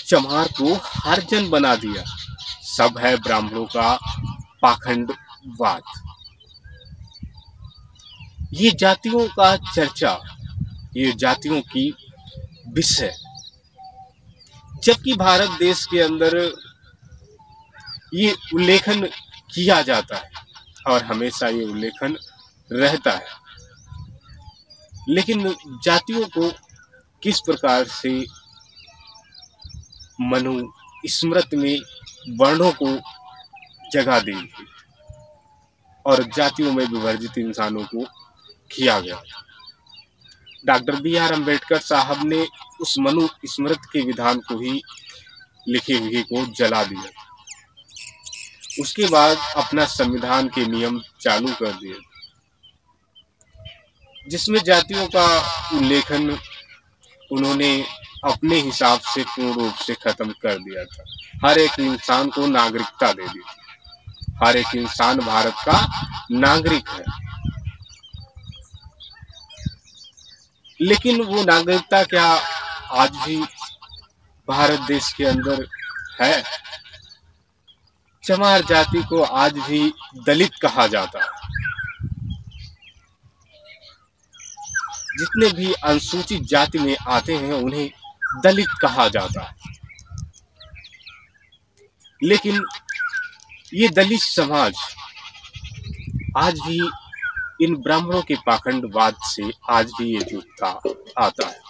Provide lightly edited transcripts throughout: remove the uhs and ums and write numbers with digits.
चमार को हरिजन बना दिया। सब है ब्राह्मणों का पाखंडवाद। ये जातियों का चर्चा, ये जातियों की विषय, जबकि भारत देश के अंदर ये उल्लेखन किया जाता है और हमेशा ये उल्लेखन रहता है, लेकिन जातियों को किस प्रकार से मनुस्मृति में वर्णों को जगह दी गई और जातियों में विभाजित इंसानों को किया गया। Doctor B.R. अम्बेडकर साहब ने उस मनुस्मृति के विधान को ही लिखे हुए को जला दिया। उसके बाद अपना संविधान के नियम चालू कर दिए, जिसमें जातियों का उल्लेखन उन्होंने अपने हिसाब से पूर्ण रूप से खत्म कर दिया था। हर एक इंसान को नागरिकता दे दी थी। हर एक इंसान भारत का नागरिक है, लेकिन वो नागरिकता क्या आज भी भारत देश के अंदर है? चमार जाति को आज भी दलित कहा जाता है। जितने भी अनुसूचित जाति में आते हैं उन्हें दलित कहा जाता है, लेकिन ये दलित समाज आज भी इन ब्राह्मणों के पाखंडवाद से आज भी ये जूझता आता है।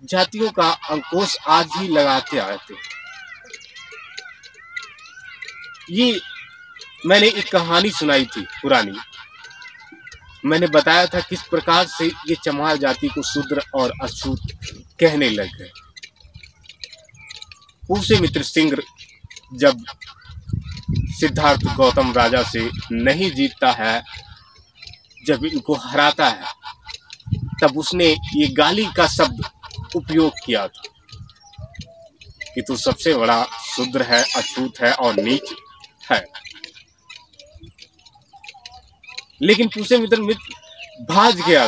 जातियों का अंकुश आज भी लगाते आते हैं। ये मैंने एक कहानी सुनाई थी पुरानी। मैंने बताया था किस प्रकार से ये चमार जाति को शूद्र और अछूत कहने लग गए। पुष्यमित्र सिंह जब सिद्धार्थ गौतम राजा से नहीं जीतता है, जब इनको हराता है, तब उसने ये गाली का शब्द उपयोग किया था कि तू सबसे बड़ा शूद्र है, अछूत है और नीच है। लेकिन पुष्यमित्र मित्र भाग गया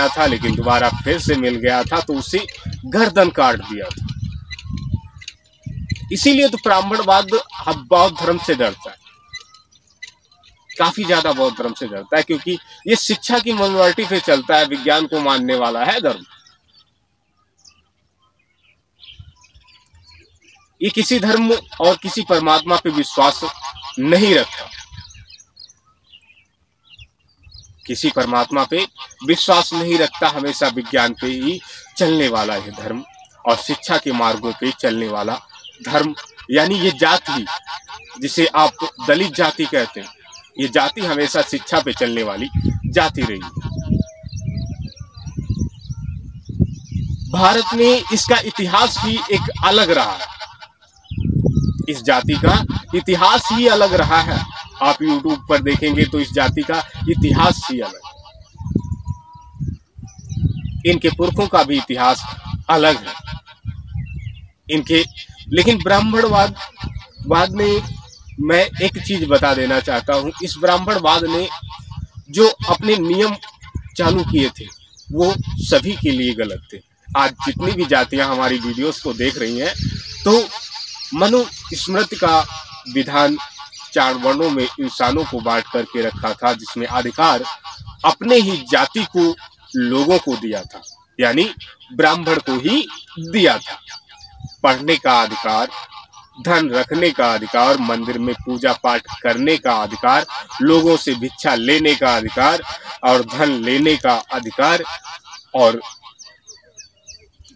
था, लेकिन दोबारा फिर से मिल गया था तो उसे गर्दन काट दिया था। इसीलिए तो ब्राह्मणवाद बौद्ध धर्म से डरता है, काफी ज्यादा बौद्ध धर्म से डरता है, क्योंकि ये शिक्षा की मनोवर्टी पे चलता है, विज्ञान को मानने वाला है धर्म। ये किसी धर्म और किसी परमात्मा पे विश्वास नहीं रखता, किसी परमात्मा पे विश्वास नहीं रखता, हमेशा विज्ञान पे ही चलने वाला है धर्म और शिक्षा के मार्गों पे चलने वाला धर्म। यानी ये जाति जिसे आप दलित जाति कहते हैं, ये जाति हमेशा शिक्षा पे चलने वाली जाति रही है। भारत में इसका इतिहास ही एक अलग रहा है, इस जाति का इतिहास ही अलग रहा है। आप YouTube पर देखेंगे तो इस जाति का इतिहास ही अलग है। इनके पुरखों का भी इतिहास अलग है इनके। लेकिन ब्राह्मणवाद में मैं एक चीज बता देना चाहता हूं, इस ब्राह्मणवाद ने जो अपने नियम चालू किए थे वो सभी के लिए गलत थे। आज जितनी भी जातियां हमारी वीडियोस को देख रही हैं, तो मनुस्मृति का विधान 4 वर्णों में इंसानों को बांट करके रखा था, जिसमें अधिकार अपने ही जाति को लोगों को दिया था, यानी ब्राह्मण को ही दिया था। पढ़ने का अधिकार, धन रखने का अधिकार, मंदिर में पूजा पाठ करने का अधिकार, लोगों से भिक्षा लेने का अधिकार और धन लेने का अधिकार, और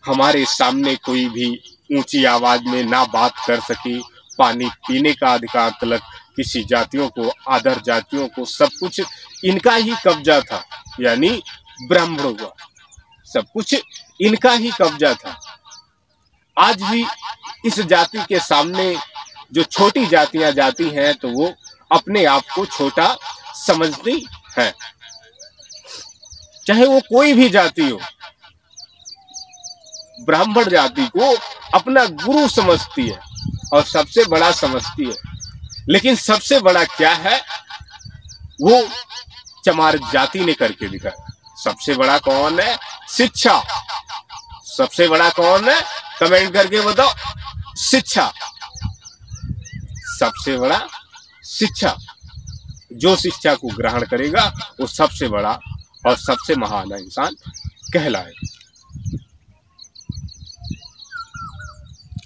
हमारे सामने कोई भी ऊंची आवाज में ना बात कर सके, पानी पीने का अधिकार तलक किसी जातियों को, आदर जातियों को, सब कुछ इनका ही कब्जा था, यानी ब्राह्मणों का सब कुछ इनका ही कब्जा था। आज भी इस जाति के सामने जो छोटी जातियां जाती हैं, तो वो अपने आप को छोटा समझती हैं, चाहे वो कोई भी जाति हो। ब्राह्मण जाति को अपना गुरु समझती है और सबसे बड़ा समझती है, लेकिन सबसे बड़ा क्या है वो चमार जाति ने करके दिखाया। सबसे बड़ा कौन है? शिक्षा। सबसे बड़ा कौन है? कमेंट करके बताओ। शिक्षा, सबसे बड़ा शिक्षा। जो शिक्षा को ग्रहण करेगा वो सबसे बड़ा और सबसे महान इंसान कहलाए।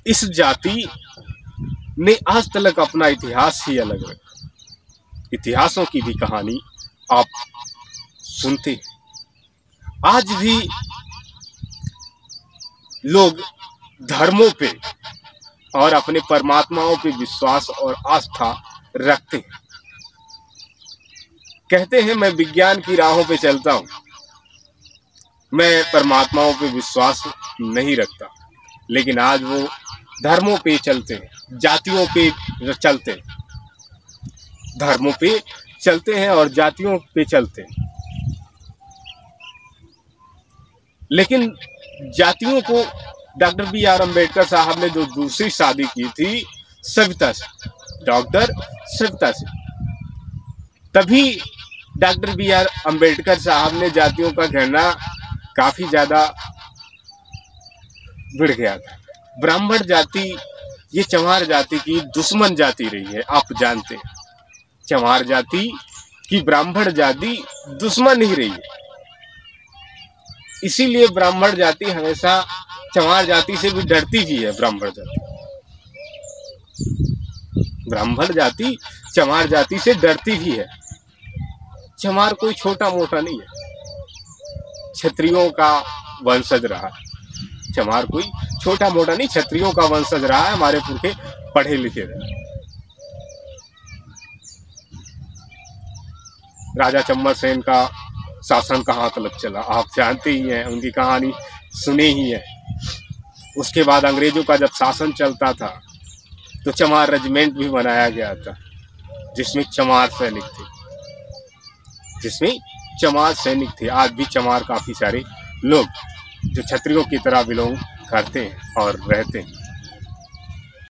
इस जाति ने आज तक अपना इतिहास ही अलग रखा। इतिहासों की भी कहानी आप सुनते हैं। आज भी लोग धर्मों पे और अपने परमात्माओं पे विश्वास और आस्था रखते हैं। कहते हैं मैं विज्ञान की राहों पे चलता हूं, मैं परमात्माओं पे विश्वास नहीं रखता। लेकिन आज वो धर्मों पे चलते हैं, जातियों पे चलते हैं, धर्मों पे चलते हैं और जातियों पे चलते हैं। लेकिन जातियों को डॉक्टर बी.आर. अम्बेडकर साहब ने जो दूसरी शादी की थी सविता से, डॉक्टर सविता से, तभी डॉक्टर बी.आर. अम्बेडकर साहब ने जातियों का घृणा काफी ज्यादा बढ़ गया था। ब्राह्मण जाति ये चमार जाति की दुश्मन जाति रही है, आप जानते हैं। चमार जाति की ब्राह्मण जाति दुश्मन ही रही है। इसीलिए ब्राह्मण जाति हमेशा चमार जाति से भी डरती भी है। ब्राह्मण जाति चमार जाति से डरती भी है। चमार कोई छोटा मोटा नहीं है, क्षत्रियों का वंशज रहा। चमार कोई छोटा मोटा नहीं, क्षत्रियों का वंशज रहा है। हमारे पुरखे पढ़े लिखे रहे। राजा चम्मर सेन का शासन कहाँ तक चला आप जानते ही हैं, उनकी कहानी सुने ही है। उसके बाद अंग्रेजों का जब शासन चलता था तो चमार रेजिमेंट भी बनाया गया था, जिसमें चमार सैनिक थे। आज भी चमार काफी सारे लोग जो क्षत्रियों की तरह बिलोंग करते हैं और रहते हैं।